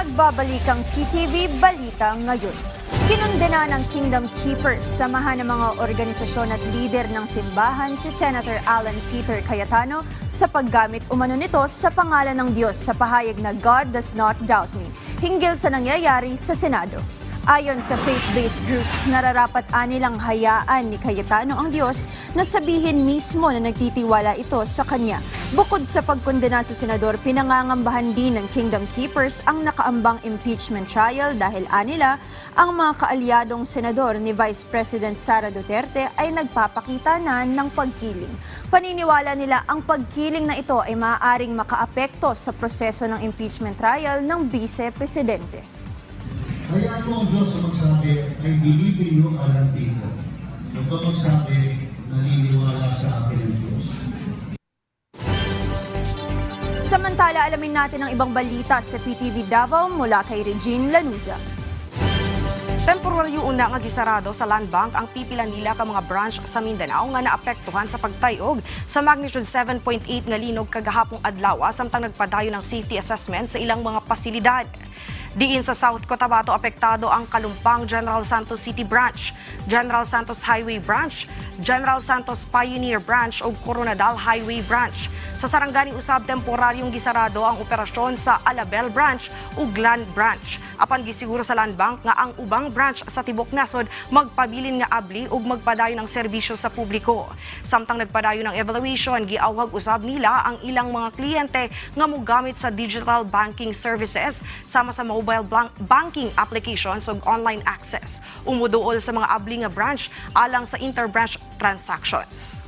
Nagbabalik ang PTV Balita ngayon. Kinundena ng Kingdom Keepers, samahan ng mga organisasyon at lider ng simbahan si Senator Alan Peter Cayetano sa paggamit umano nito sa pangalan ng Diyos sa pahayag na God does not doubt me, hinggil sa nangyayari sa Senado. Ayon sa faith-based groups, nararapat nilang hayaan ni Cayetano ang Diyos na sabihin mismo na nagtitiwala ito sa kanya. Bukod sa pagkondena sa senador, pinangangambahan din ng Kingdom Keepers ang nakaambang impeachment trial dahil anila ang mga kaalyadong senador ni Vice President Sara Duterte ay nagpapakita na ng pagkiling. Paniniwala nila ang pagkiling na ito ay maaaring makaapekto sa proseso ng impeachment trial ng Vice Presidente. Hayaan mo ang Diyos na magsabi, I believe in you, Alan Peter. Huwag ka magsabi, naniniwala sa akin ang Diyos. Samantala, alamin natin ang ibang balita sa PTV Davao mula kay Regine Lanuza. Temporaryo una nga gisarado sa Land Bank ang pipila nila ka mga branch sa Mindanao nga naapektuhan sa pagtayog sa magnitude 7.8 nga linog kagahapong adlaw samtang nagpadayo ng safety assessment sa ilang mga pasilidad. Diin sa South Cotabato, apektado ang Kalumpang General Santos City Branch, General Santos Highway Branch, General Santos Pioneer Branch o Coronadal Highway Branch. Sa Sarangani usab, temporaryong gisarado ang operasyon sa Alabel Branch ug Glan Branch. Apan gisiguro sa Land Bank nga ang ubang branch sa tibok nasod magpabilin nga abli ug magpadayon ng serbisyo sa publiko. Samtang nagpadayon ng evaluation, giawhag usab nila ang ilang mga kliyente nga mogamit sa digital banking services sama sa mobile banking applications ug online access. Umuduol sa mga abli nga branch alang sa interbranch transactions.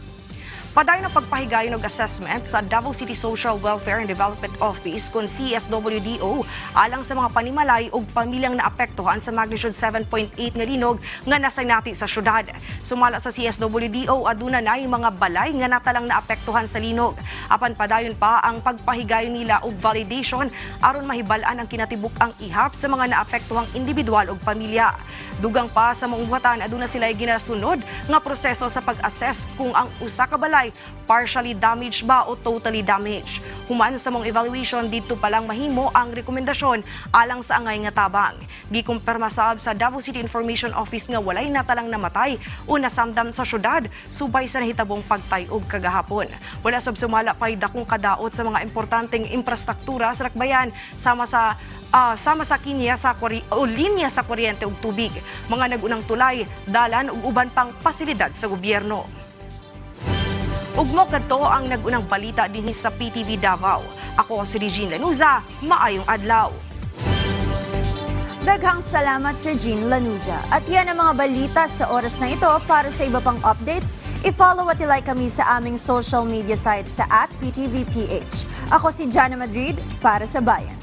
Padayon ang pagpahigayon ng assessment sa Davao City Social Welfare and Development Office kung CSWDO alang sa mga panimalay ug pamilyang naapektuhan sa magnitude 7.8 nga linog nga nasaynati sa syudad. Sumala sa CSWDO, aduna nay mga balay nga natalang naapektuhan sa linog. Apan padayon pa ang pagpahigayon nila ug validation aron mahibal-an ang kinatibuk-ang ihap sa mga naapektuhang individual ug pamilya. Dugang pa sa mga buhatan, aduna sila ginasunod nga proseso sa pag-assess kung ang usa ka balay partially damaged ba o totally damaged. Human sa mong evaluation, dito palang mahimo ang rekomendasyon alang sa angay nga tabang. Gikumpirma sab sa Davao City Information Office nga walay natalang namatay o nasamdam sa syudad subay sa nahitabong pagtayog kagahapon. Wala sab sumala pay dakong kadaot sa mga importanteng infrastruktura sa lakbayan sama sa linya sa kuryente ug tubig, mga nagunang tulay, dalan ug uban pang pasilidad sa gobyerno. Ugmo kadto ang nagunang balita dinhi sa PTV Davao. Ako si Regine Lanuza, maayong adlaw. Daghang salamat Regine Lanuza. At yan ang mga balita sa oras na ito. Para sa iba pang updates, i-follow at i-like kami sa aming social media sites sa @PTVPH. Ako si Jana Madrid para sa Bayan.